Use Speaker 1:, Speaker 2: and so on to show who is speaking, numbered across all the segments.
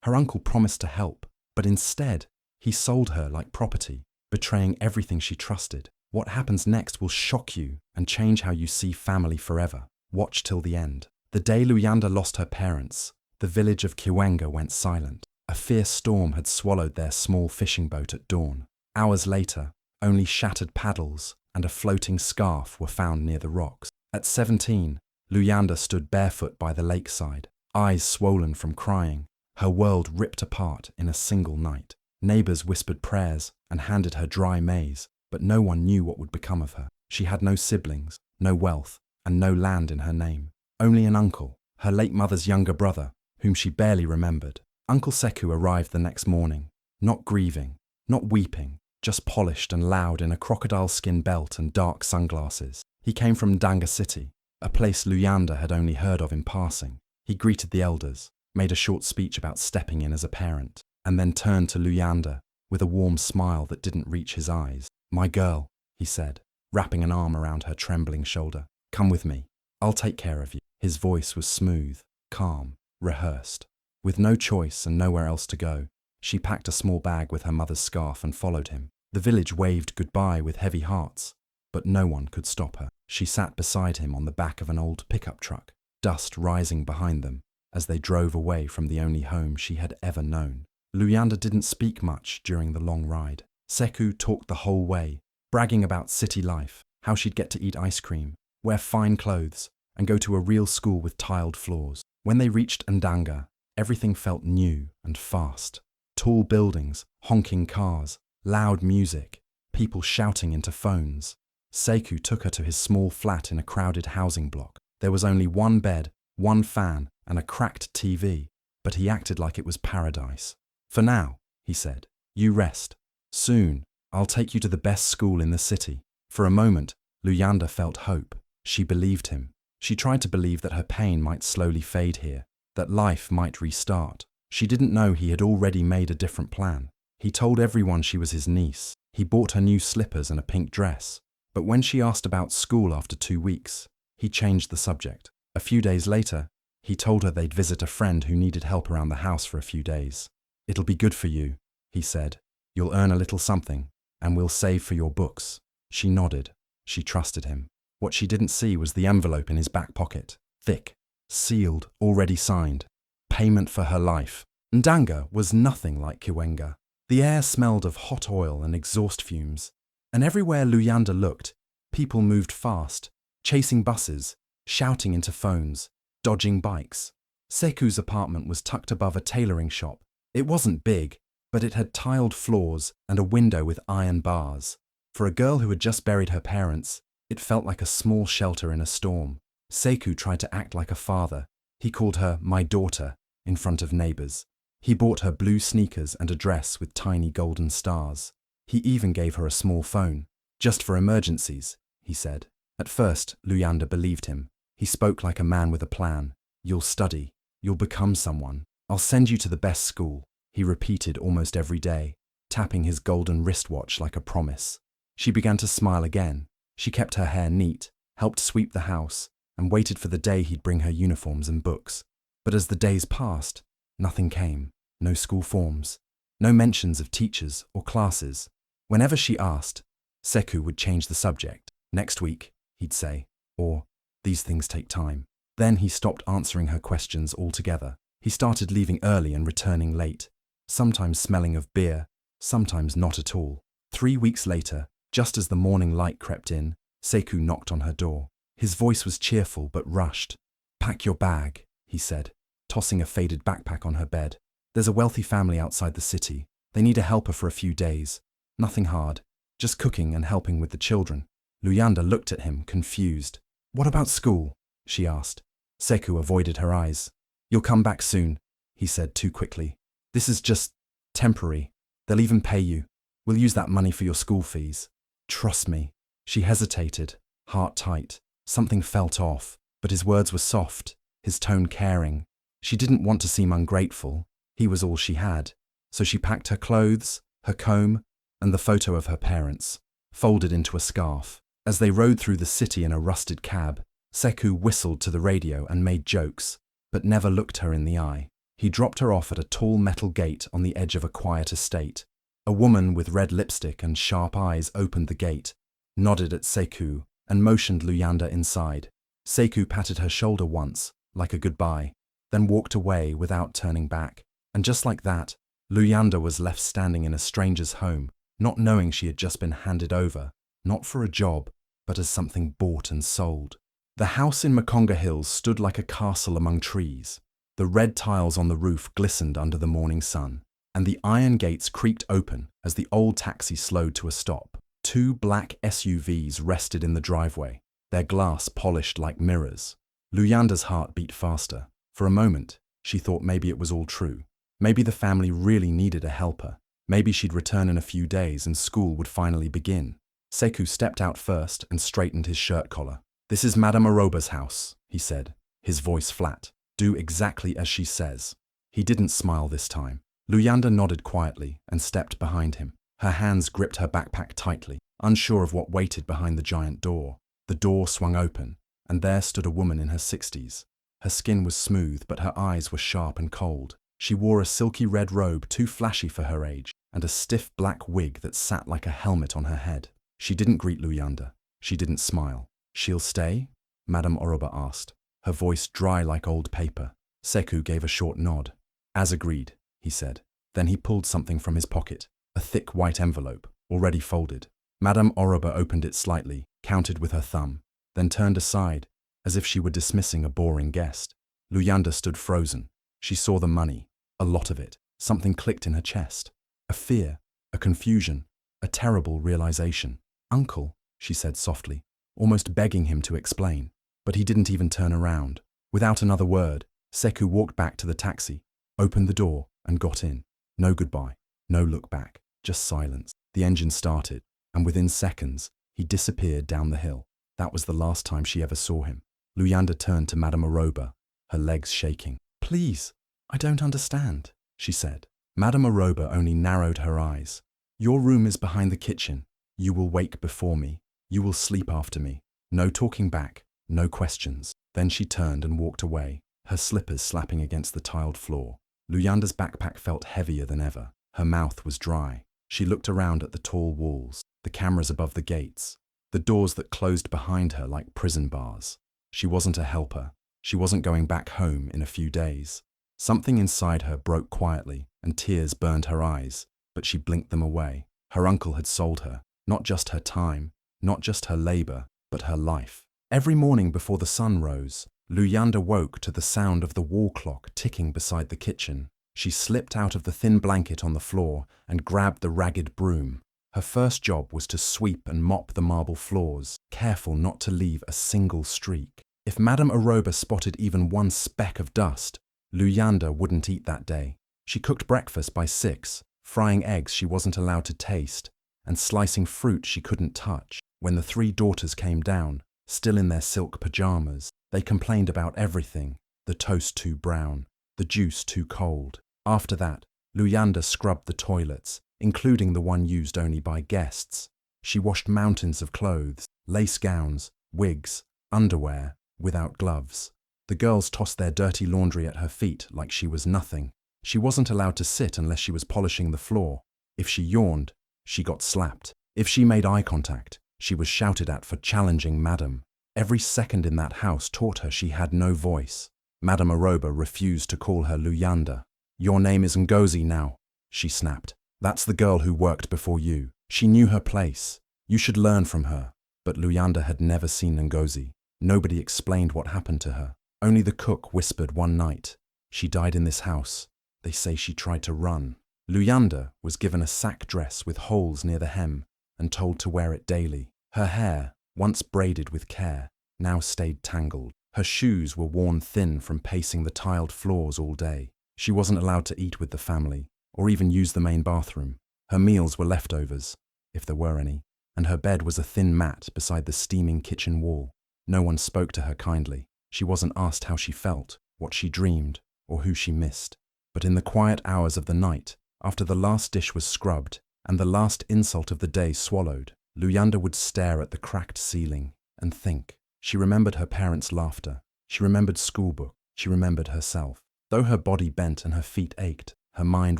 Speaker 1: Her uncle promised to help, but instead, he sold her like property, betraying everything she trusted. What happens next will shock you and change how you see family forever. Watch till the end. The day Luyanda lost her parents, the village of Kiwenga went silent. A fierce storm had swallowed their small fishing boat at dawn. Hours later, only shattered paddles and a floating scarf were found near the rocks. At 17, Luyanda stood barefoot by the lakeside, eyes swollen from crying, her world ripped apart in a single night. Neighbors whispered prayers and handed her dry maize, but no one knew what would become of her. She had no siblings, no wealth, and no land in her name. Only an uncle, her late mother's younger brother, whom she barely remembered. Uncle Seku arrived the next morning, not grieving, not weeping, just polished and loud in a crocodile skin belt and dark sunglasses. He came from Danga City, a place Luyanda had only heard of in passing. He greeted the elders, made a short speech about stepping in as a parent, and then turned to Luyanda with a warm smile that didn't reach his eyes. "My girl," he said, wrapping an arm around her trembling shoulder. "Come with me. I'll take care of you." His voice was smooth, calm, rehearsed. With no choice and nowhere else to go, she packed a small bag with her mother's scarf and followed him. The village waved goodbye with heavy hearts, but no one could stop her. She sat beside him on the back of an old pickup truck, dust rising behind them as they drove away from the only home she had ever known. Luyanda didn't speak much during the long ride. Seku talked the whole way, bragging about city life, how she'd get to eat ice cream, wear fine clothes, and go to a real school with tiled floors. When they reached Ndanga, everything felt new and fast. Tall buildings, honking cars, loud music, people shouting into phones. Seku took her to his small flat in a crowded housing block. There was only one bed, one fan, and a cracked TV, but he acted like it was paradise. "For now," he said, "you rest. Soon, I'll take you to the best school in the city." For a moment, Luyanda felt hope. She believed him. She tried to believe that her pain might slowly fade here, that life might restart. She didn't know he had already made a different plan. He told everyone she was his niece. He bought her new slippers and a pink dress. But when she asked about school after 2 weeks, he changed the subject. A few days later, he told her they'd visit a friend who needed help around the house for a few days. "It'll be good for you," he said. "You'll earn a little something, and we'll save for your books." She nodded. She trusted him. What she didn't see was the envelope in his back pocket. Thick, sealed, already signed. Payment for her life. Ndanga was nothing like Kiwenga. The air smelled of hot oil and exhaust fumes, and everywhere Luyanda looked, people moved fast, chasing buses, shouting into phones, dodging bikes. Seku's apartment was tucked above a tailoring shop. It wasn't big, but it had tiled floors and a window with iron bars. For a girl who had just buried her parents, it felt like a small shelter in a storm. Seku tried to act like a father. He called her "my daughter" in front of neighbors. He bought her blue sneakers and a dress with tiny golden stars. He even gave her a small phone. "Just for emergencies," he said. At first, Luyanda believed him. He spoke like a man with a plan. "You'll study. You'll become someone. I'll send you to the best school," he repeated almost every day, tapping his golden wristwatch like a promise. She began to smile again. She kept her hair neat, helped sweep the house, and waited for the day he'd bring her uniforms and books. But as the days passed, nothing came. No school forms. No mentions of teachers or classes. Whenever she asked, Seku would change the subject. "Next week," he'd say, or "These things take time." Then he stopped answering her questions altogether. He started leaving early and returning late, sometimes smelling of beer, sometimes not at all. 3 weeks later, just as the morning light crept in, Seku knocked on her door. His voice was cheerful but rushed. "Pack your bag," he said, tossing a faded backpack on her bed. "There's a wealthy family outside the city. They need a helper for a few days. Nothing hard, just cooking and helping with the children." Luyanda looked at him, confused. "What about school?" she asked. Seku avoided her eyes. "You'll come back soon," he said too quickly. "This is just temporary. They'll even pay you. We'll use that money for your school fees. Trust me." She hesitated, heart tight. Something felt off, but his words were soft, his tone caring. She didn't want to seem ungrateful. He was all she had. So she packed her clothes, her comb, and the photo of her parents, folded into a scarf. As they rode through the city in a rusted cab, Seku whistled to the radio and made jokes, but never looked her in the eye. He dropped her off at a tall metal gate on the edge of a quiet estate. A woman with red lipstick and sharp eyes opened the gate, nodded at Sekou, and motioned Luyanda inside. Sekou patted her shoulder once, like a goodbye, then walked away without turning back. And just like that, Luyanda was left standing in a stranger's home, not knowing she had just been handed over, not for a job, but as something bought and sold. The house in Makonga Hills stood like a castle among trees. The red tiles on the roof glistened under the morning sun, and the iron gates creaked open as the old taxi slowed to a stop. 2 black SUVs rested in the driveway, their glass polished like mirrors. Luyanda's heart beat faster. For a moment, she thought maybe it was all true. Maybe the family really needed a helper. Maybe she'd return in a few days and school would finally begin. Sekou stepped out first and straightened his shirt collar. "This is Madame Aroba's house," he said, his voice flat. "Do exactly as she says." He didn't smile this time. Luyanda nodded quietly and stepped behind him. Her hands gripped her backpack tightly, unsure of what waited behind the giant door. The door swung open, and there stood a woman in her 60s. Her skin was smooth, but her eyes were sharp and cold. She wore a silky red robe too flashy for her age, and a stiff black wig that sat like a helmet on her head. She didn't greet Luyanda. She didn't smile. "She'll stay?" Madame Oroba asked, her voice dry like old paper. Sekou gave a short nod. "As agreed," he said. Then he pulled something from his pocket, a thick white envelope, already folded. Madame Oroba opened it slightly, counted with her thumb, then turned aside, as if she were dismissing a boring guest. Luyanda stood frozen. She saw the money, a lot of it. Something clicked in her chest. A fear, a confusion, a terrible realization. "Uncle," she said softly, almost begging him to explain. But he didn't even turn around. Without another word, Sekou walked back to the taxi, opened the door, and got in. No goodbye, no look back, just silence. The engine started, and within seconds, he disappeared down the hill. That was the last time she ever saw him. Luyanda turned to Madame Oroba, her legs shaking. "Please, I don't understand," she said. Madame Oroba only narrowed her eyes. "Your room is behind the kitchen. You will wake before me. You will sleep after me. No talking back, no questions." Then she turned and walked away, her slippers slapping against the tiled floor. Luyanda's backpack felt heavier than ever. Her mouth was dry. She looked around at the tall walls, the cameras above the gates, the doors that closed behind her like prison bars. She wasn't a helper. She wasn't going back home in a few days. Something inside her broke quietly, and tears burned her eyes, but she blinked them away. Her uncle had sold her, not just her time, not just her labor, but her life. Every morning before the sun rose, Luyanda woke to the sound of the wall clock ticking beside the kitchen. She slipped out of the thin blanket on the floor and grabbed the ragged broom. Her first job was to sweep and mop the marble floors, careful not to leave a single streak. If Madame Oroba spotted even one speck of dust, Luyanda wouldn't eat that day. She cooked breakfast by 6, frying eggs she wasn't allowed to taste, and slicing fruit she couldn't touch. When the 3 daughters came down, still in their silk pajamas, they complained about everything: the toast too brown, the juice too cold. After that, Luyanda scrubbed the toilets, including the one used only by guests. She washed mountains of clothes, lace gowns, wigs, underwear, without gloves. The girls tossed their dirty laundry at her feet like she was nothing. She wasn't allowed to sit unless she was polishing the floor. If she yawned, she got slapped. If she made eye contact, she was shouted at for challenging Madame. Every second in that house taught her she had no voice. Madame Oroba refused to call her Luyanda. "Your name is Ngozi now," she snapped. "That's the girl who worked before you. She knew her place. You should learn from her." But Luyanda had never seen Ngozi. Nobody explained what happened to her. Only the cook whispered one night, "She died in this house. They say she tried to run." Luyanda was given a sack dress with holes near the hem and told to wear it daily. Her hair, once braided with care, now stayed tangled. Her shoes were worn thin from pacing the tiled floors all day. She wasn't allowed to eat with the family, or even use the main bathroom. Her meals were leftovers, if there were any, and her bed was a thin mat beside the steaming kitchen wall. No one spoke to her kindly. She wasn't asked how she felt, what she dreamed, or who she missed. But in the quiet hours of the night, after the last dish was scrubbed and the last insult of the day swallowed, Luyanda would stare at the cracked ceiling and think. She remembered her parents' laughter. She remembered schoolbook. She remembered herself. Though her body bent and her feet ached, her mind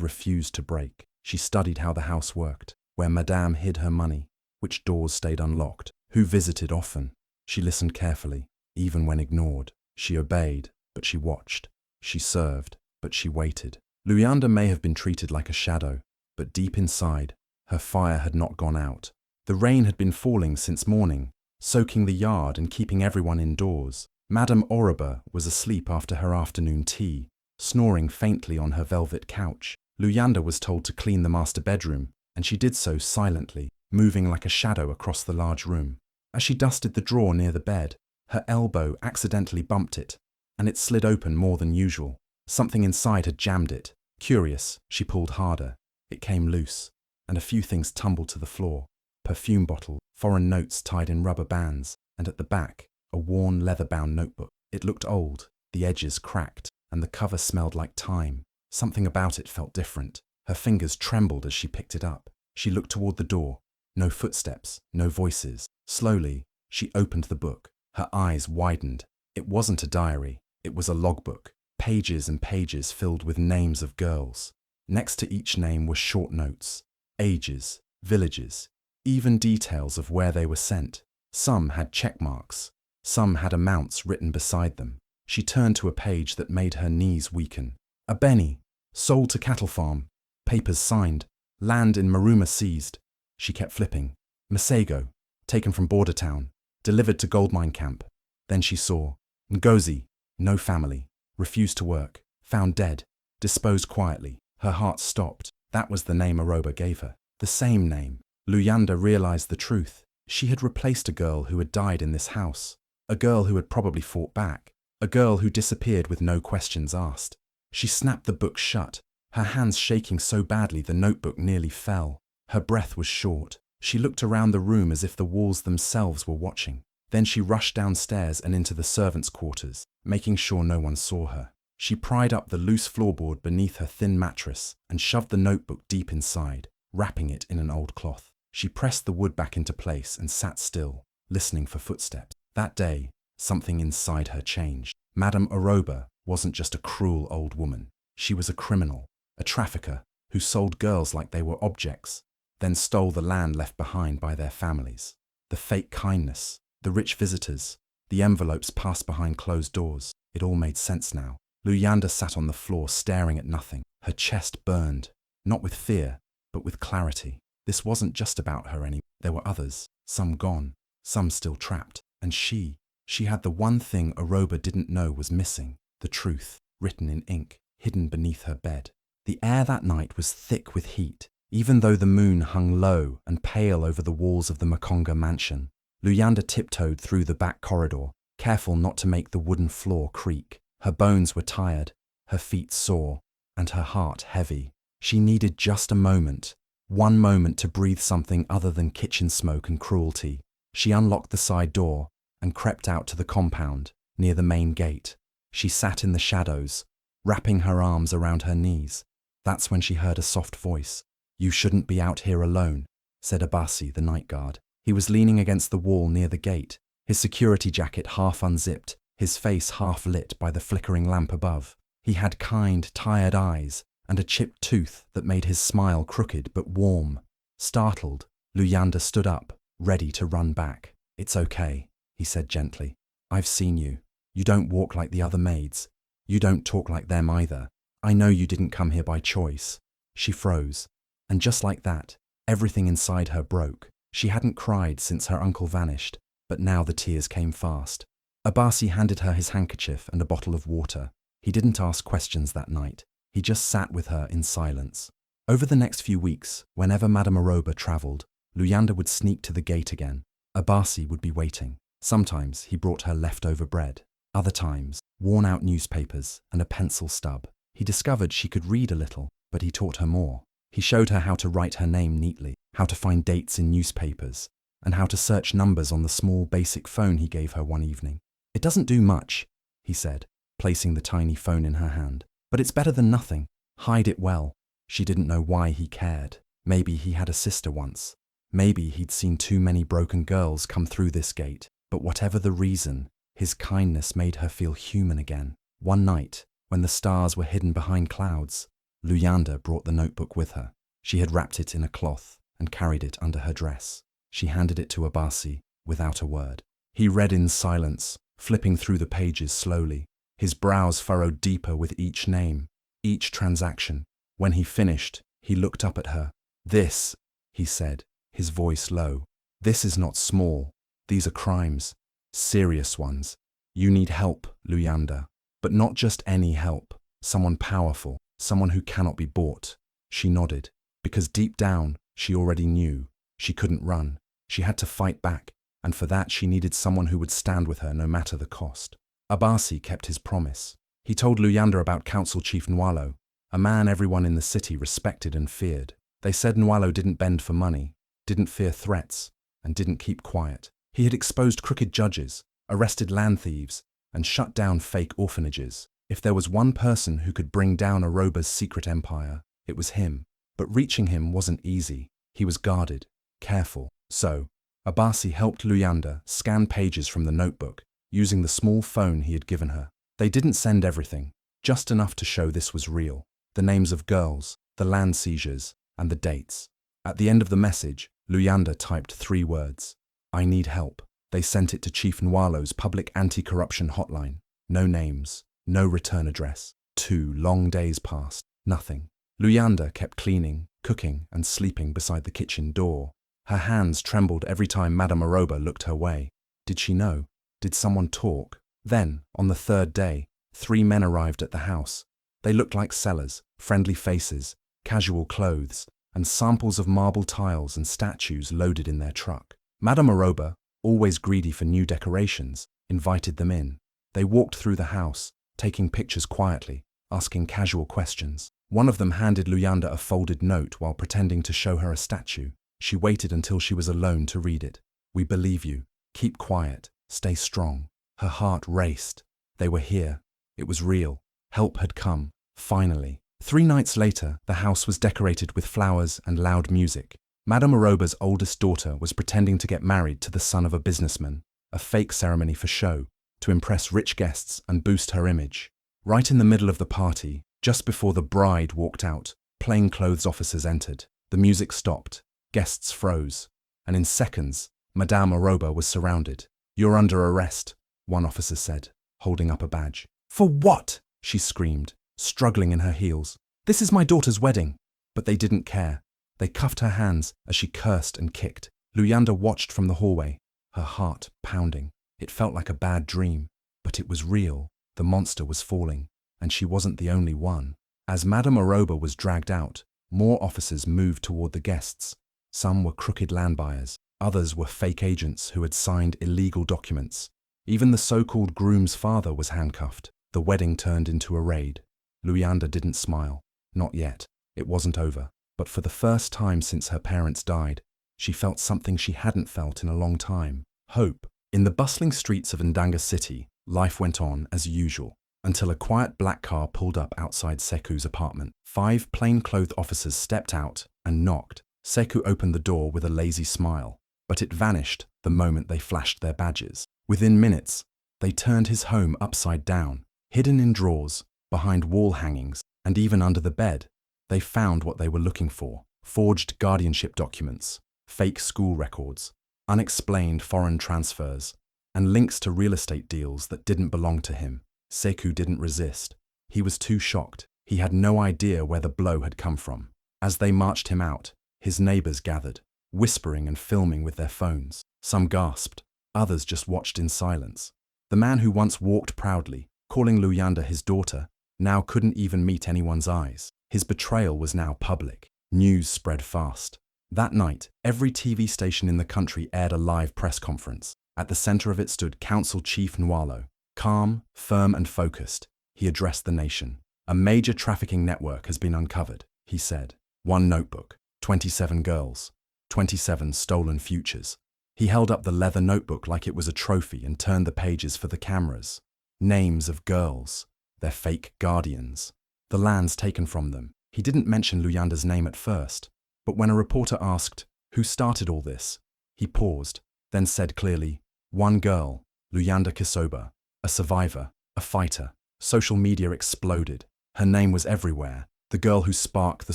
Speaker 1: refused to break. She studied how the house worked, where Madame hid her money, which doors stayed unlocked, who visited often. She listened carefully, even when ignored. She obeyed, but she watched. She served, but she waited. Luyanda may have been treated like a shadow, but deep inside, her fire had not gone out. The rain had been falling since morning, soaking the yard and keeping everyone indoors. Madame Oroba was asleep after her afternoon tea, snoring faintly on her velvet couch. Luyanda was told to clean the master bedroom, and she did so silently, moving like a shadow across the large room. As she dusted the drawer near the bed, her elbow accidentally bumped it, and it slid open more than usual. Something inside had jammed it. Curious, she pulled harder. It came loose, and a few things tumbled to the floor. Perfume bottle, foreign notes tied in rubber bands, and at the back, a worn leather-bound notebook. It looked old, the edges cracked, and the cover smelled like time. Something about it felt different. Her fingers trembled as she picked it up. She looked toward the door. No footsteps, no voices. Slowly, she opened the book. Her eyes widened. It wasn't a diary. It was a logbook. Pages and pages filled with names of girls. Next to each name were short notes, ages, villages, even details of where they were sent. Some had check marks. Some had amounts written beside them. She turned to a page that made her knees weaken. A Benny, sold to cattle farm, papers signed, land in Maruma seized. She kept flipping. Masego, taken from border town, delivered to gold mine camp. Then she saw Ngozi, no family, refused to work, found dead, disposed quietly. Her heart stopped. That was the name Oroba gave her. The same name. Luyanda realized the truth. She had replaced a girl who had died in this house. A girl who had probably fought back. A girl who disappeared with no questions asked. She snapped the book shut, her hands shaking so badly the notebook nearly fell. Her breath was short. She looked around the room as if the walls themselves were watching. Then she rushed downstairs and into the servants' quarters, making sure no one saw her. She pried up the loose floorboard beneath her thin mattress and shoved the notebook deep inside, wrapping it in an old cloth. She pressed the wood back into place and sat still, listening for footsteps. That day, something inside her changed. Madame Oroba wasn't just a cruel old woman. She was a criminal, a trafficker, who sold girls like they were objects, then stole the land left behind by their families. The fake kindness, the rich visitors, the envelopes passed behind closed doors. It all made sense now. Luyanda sat on the floor staring at nothing. Her chest burned, not with fear, but with clarity. This wasn't just about her anymore. There were others, some gone, some still trapped. And she had the one thing Oroba didn't know was missing, the truth, written in ink, hidden beneath her bed. The air that night was thick with heat, even though the moon hung low and pale over the walls of the Makonga mansion. Luyanda tiptoed through the back corridor, careful not to make the wooden floor creak. Her bones were tired, her feet sore, and her heart heavy. She needed just a moment, one moment to breathe something other than kitchen smoke and cruelty. She unlocked the side door and crept out to the compound, near the main gate. She sat in the shadows, wrapping her arms around her knees. That's when she heard a soft voice. "You shouldn't be out here alone," said Abasi, the night guard. He was leaning against the wall near the gate, his security jacket half unzipped, his face half lit by the flickering lamp above. He had kind, tired eyes and a chipped tooth that made his smile crooked but warm. Startled, Luyanda stood up, ready to run back. "It's okay," he said gently. "I've seen you. You don't walk like the other maids. You don't talk like them either. I know you didn't come here by choice." She froze, and just like that, everything inside her broke. She hadn't cried since her uncle vanished, but now the tears came fast. Abasi handed her his handkerchief and a bottle of water. He didn't ask questions that night. He just sat with her in silence. Over the next few weeks, whenever Madame Oroba travelled, Luyanda would sneak to the gate again. Abasi would be waiting. Sometimes he brought her leftover bread. Other times, worn-out newspapers and a pencil stub. He discovered she could read a little, but he taught her more. He showed her how to write her name neatly, how to find dates in newspapers, and how to search numbers on the small basic phone he gave her one evening. "It doesn't do much," he said, placing the tiny phone in her hand. "But it's better than nothing. Hide it well." She didn't know why he cared. Maybe he had a sister once. Maybe he'd seen too many broken girls come through this gate. But whatever the reason, his kindness made her feel human again. One night, When the stars were hidden behind clouds, Luyanda brought the notebook with her. She had wrapped it in a cloth and carried it under her dress. She handed it to Abasi without a word. He read in silence, flipping through the pages slowly. His brows furrowed deeper with each name, each transaction. When he finished, he looked up at her. "This," he said, his voice low. "This is not small. These are crimes. Serious ones. You need help, Luyanda. But not just any help. Someone powerful. Someone who cannot be bought." She nodded, because deep down, she already knew. She couldn't run. She had to fight back, and for that she needed someone who would stand with her no matter the cost. Abasi kept his promise. He told Luyanda about Council Chief Nwalo, a man everyone in the city respected and feared. They said Nwalo didn't bend for money, didn't fear threats, and didn't keep quiet. He had exposed crooked judges, arrested land thieves, and shut down fake orphanages. If there was one person who could bring down Aroba's secret empire, it was him. But reaching him wasn't easy. He was guarded, careful. So, Abasi helped Luyanda scan pages from the notebook, using the small phone he had given her. They didn't send everything, just enough to show this was real. The names of girls, the land seizures, and the dates. At the end of the message, Luyanda typed 3 words. "I need help." They sent it to Chief Nwalo's public anti-corruption hotline. No names, no return address. 2 long days passed. Nothing. Luyanda kept cleaning, cooking, and sleeping beside the kitchen door. Her hands trembled every time Madame Aroba looked her way. Did she know? Did someone talk? Then, on the 3rd day, 3 men arrived at the house. They looked like sellers, friendly faces, casual clothes, and samples of marble tiles and statues loaded in their truck. Madame Aroba, always greedy for new decorations, invited them in. They walked through the house, taking pictures quietly, asking casual questions. One of them handed Luyanda a folded note while pretending to show her a statue. She waited until she was alone to read it. "We believe you. Keep quiet. Stay strong." Her heart raced. They were here. It was real. Help had come. Finally. 3 nights later, the house was decorated with flowers and loud music. Madame Aroba's oldest daughter was pretending to get married to the son of a businessman, a fake ceremony for show, to impress rich guests and boost her image. Right in the middle of the party, just before the bride walked out, plainclothes officers entered. The music stopped, guests froze, and in seconds, Madame Aroba was surrounded. "You're under arrest," one officer said, holding up a badge. "For what?" she screamed, struggling in her heels. "This is my daughter's wedding." But they didn't care. They cuffed her hands as she cursed and kicked. Luyanda watched from the hallway, her heart pounding. It felt like a bad dream, but it was real. The monster was falling, and she wasn't the only one. As Madame Aroba was dragged out, more officers moved toward the guests. Some were crooked land buyers, others were fake agents who had signed illegal documents. Even the so-called groom's father was handcuffed. The wedding turned into a raid. Luyanda didn't smile. Not yet. It wasn't over. But for the first time since her parents died, she felt something she hadn't felt in a long time. Hope. In the bustling streets of Ndanga City, life went on as usual, until a quiet black car pulled up outside Seku's apartment. 5 plainclothes officers stepped out and knocked. Seku opened the door with a lazy smile, but it vanished the moment they flashed their badges. Within minutes, they turned his home upside down. Hidden in drawers, behind wall hangings, and even under the bed, they found what they were looking for: forged guardianship documents, fake school records, unexplained foreign transfers, and links to real estate deals that didn't belong to him. Seku didn't resist. He was too shocked. He had no idea where the blow had come from. As they marched him out, his neighbors gathered, whispering and filming with their phones. Some gasped, others just watched in silence. The man who once walked proudly, calling Luyanda his daughter, now couldn't even meet anyone's eyes. His betrayal was now public. News spread fast. That night, every TV station in the country aired a live press conference. At the center of it stood Council Chief Nwalo. Calm, firm and focused, he addressed the nation. "A major trafficking network has been uncovered," he said. 1 notebook, 27 girls, 27 stolen futures. He held up the leather notebook like it was a trophy and turned the pages for the cameras. Names of girls, their fake guardians, the lands taken from them. He didn't mention Luyanda's name at first, but when a reporter asked, "Who started all this?" he paused, then said clearly, "One girl, Luyanda Kisoba, a survivor, a fighter, Social media exploded. Her name was everywhere. The girl who sparked the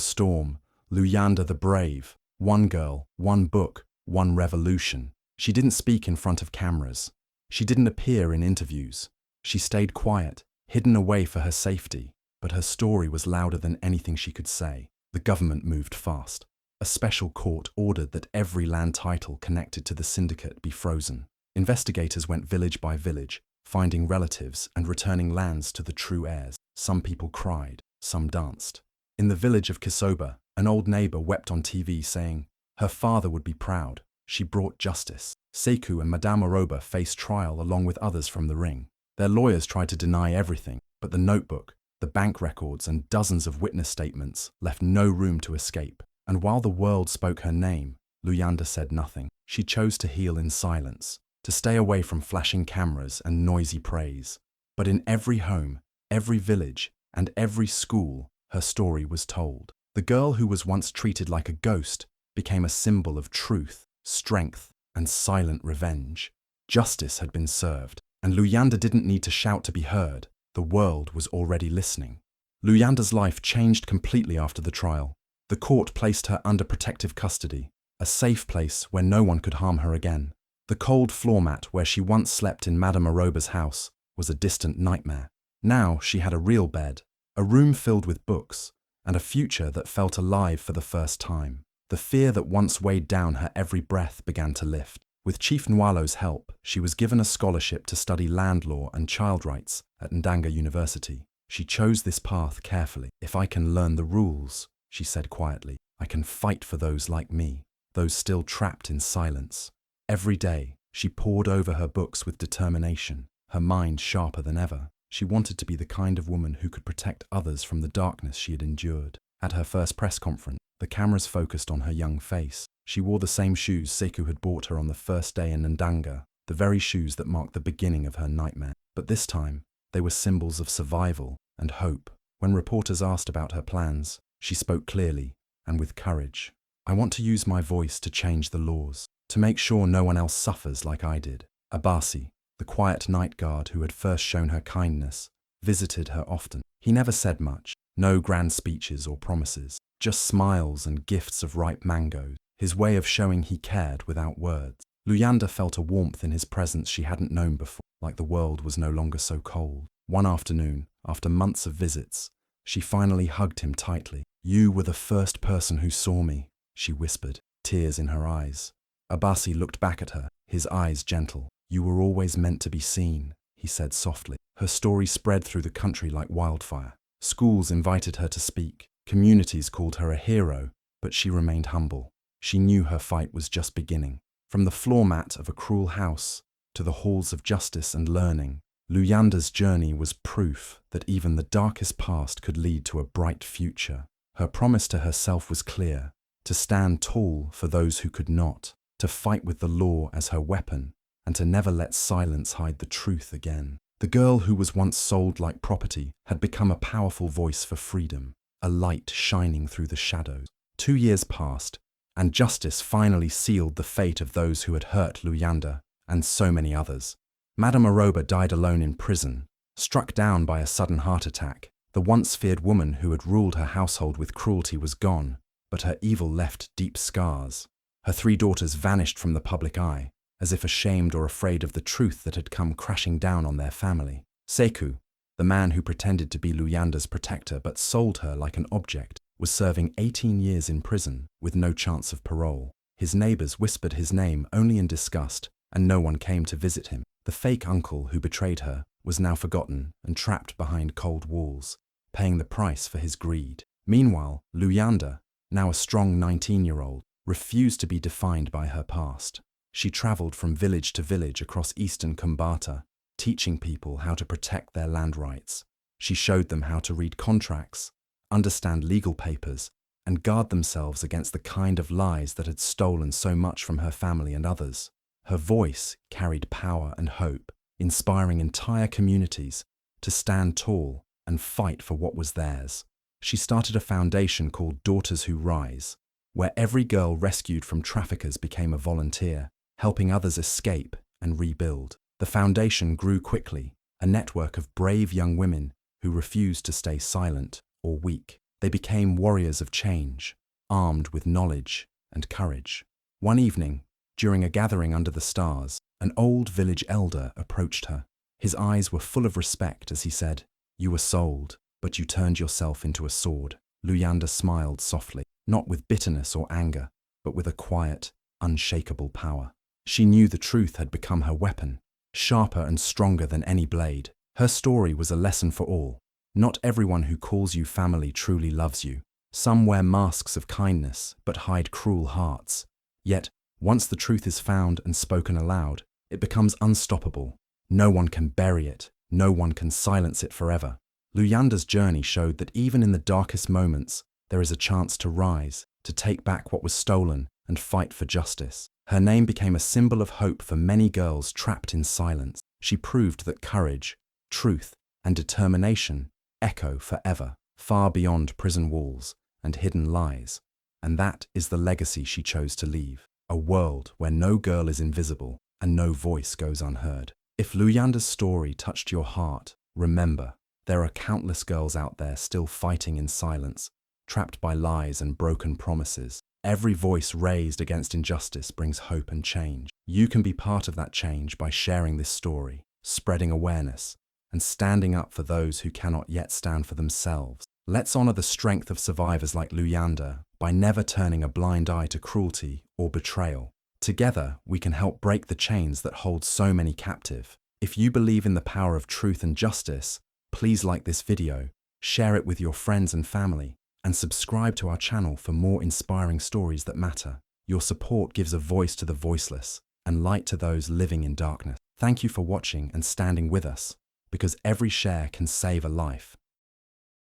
Speaker 1: storm, Luyanda the Brave. One girl, one book, one revolution. She didn't speak in front of cameras. She didn't appear in interviews. She stayed quiet, hidden away for her safety. But her story was louder than anything she could say. The government moved fast. A special court ordered that every land title connected to the syndicate be frozen. Investigators went village by village, finding relatives and returning lands to the true heirs. Some people cried, some danced. In the village of Kisoba, an old neighbor wept on TV saying her father would be proud. She brought justice. Sekou and Madame Oroba faced trial along with others from the ring. Their lawyers tried to deny everything, but the notebook, the bank records and dozens of witness statements left no room to escape. And while the world spoke her name, Luyanda said nothing. She chose to heal in silence, to stay away from flashing cameras and noisy praise. But in every home, every village, and every school, her story was told. The girl who was once treated like a ghost became a symbol of truth, strength, and silent revenge. Justice had been served, and Luyanda didn't need to shout to be heard. The world was already listening. Luyanda's life changed completely after the trial. The court placed her under protective custody, a safe place where no one could harm her again. The cold floor mat where she once slept in Madame Aroba's house was a distant nightmare. Now she had a real bed, a room filled with books, and a future that felt alive for the first time. The fear that once weighed down her every breath began to lift. With Chief Nwalo's help, she was given a scholarship to study land law and child rights at Ndanga University. She chose this path carefully. If I can learn the rules, she said quietly, I can fight for those like me, those still trapped in silence. Every day, she pored over her books with determination, her mind sharper than ever. She wanted to be the kind of woman who could protect others from the darkness she had endured. At her first press conference, the cameras focused on her young face. She wore the same shoes Sekou had bought her on the first day in Ndanga, the very shoes that marked the beginning of her nightmare. But this time, they were symbols of survival and hope. When reporters asked about her plans, she spoke clearly and with courage. I want to use my voice to change the laws, to make sure no one else suffers like I did. Abasi, the quiet night guard who had first shown her kindness, visited her often. He never said much, no grand speeches or promises, just smiles and gifts of ripe mangoes, his way of showing he cared without words. Luyanda felt a warmth in his presence she hadn't known before, like the world was no longer so cold. One afternoon, after months of visits, she finally hugged him tightly. You were the first person who saw me, she whispered, tears in her eyes. Abasi looked back at her, his eyes gentle. You were always meant to be seen, he said softly. Her story spread through the country like wildfire. Schools invited her to speak. Communities called her a hero, but she remained humble. She knew her fight was just beginning. From the floor mat of a cruel house to the halls of justice and learning, Luyanda's journey was proof that even the darkest past could lead to a bright future. Her promise to herself was clear, to stand tall for those who could not, to fight with the law as her weapon, and to never let silence hide the truth again. The girl who was once sold like property had become a powerful voice for freedom, a light shining through the shadows. 2 years passed, and justice finally sealed the fate of those who had hurt Luyanda and so many others. Madame Oroba died alone in prison, struck down by a sudden heart attack. The once feared woman who had ruled her household with cruelty was gone, but her evil left deep scars. Her 3 daughters vanished from the public eye, as if ashamed or afraid of the truth that had come crashing down on their family. Sekou, the man who pretended to be Luyanda's protector but sold her like an object, was serving 18 years in prison with no chance of parole. His neighbors whispered his name only in disgust, and no one came to visit him. The fake uncle who betrayed her was now forgotten and trapped behind cold walls, paying the price for his greed. Meanwhile, Luyanda, now a strong 19-year-old, refused to be defined by her past. She traveled from village to village across eastern Kumbata, teaching people how to protect their land rights. She showed them how to read contracts, understand legal papers, and guard themselves against the kind of lies that had stolen so much from her family and others. Her voice carried power and hope, inspiring entire communities to stand tall and fight for what was theirs. She started a foundation called Daughters Who Rise, where every girl rescued from traffickers became a volunteer, helping others escape and rebuild. The foundation grew quickly, a network of brave young women who refused to stay silent or weak. They became warriors of change, armed with knowledge and courage. One evening, during a gathering under the stars, an old village elder approached her. His eyes were full of respect as he said, "You were sold, but you turned yourself into a sword." Luyanda smiled softly, not with bitterness or anger, but with a quiet, unshakable power. She knew the truth had become her weapon, sharper and stronger than any blade. Her story was a lesson for all. Not everyone who calls you family truly loves you. Some wear masks of kindness, but hide cruel hearts. Yet, once the truth is found and spoken aloud, it becomes unstoppable. No one can bury it, no one can silence it forever. Luyanda's journey showed that even in the darkest moments, there is a chance to rise, to take back what was stolen, and fight for justice. Her name became a symbol of hope for many girls trapped in silence. She proved that courage, truth, and determination echo forever, far beyond prison walls and hidden lies. And that is the legacy she chose to leave. A world where no girl is invisible and no voice goes unheard. If Luyanda's story touched your heart, remember, there are countless girls out there still fighting in silence, trapped by lies and broken promises. Every voice raised against injustice brings hope and change. You can be part of that change by sharing this story, spreading awareness, and standing up for those who cannot yet stand for themselves. Let's honor the strength of survivors like Luyanda by never turning a blind eye to cruelty or betrayal. Together, we can help break the chains that hold so many captive. If you believe in the power of truth and justice, please like this video, share it with your friends and family, and subscribe to our channel for more inspiring stories that matter. Your support gives a voice to the voiceless and light to those living in darkness. Thank you for watching and standing with us, because every share can save a life.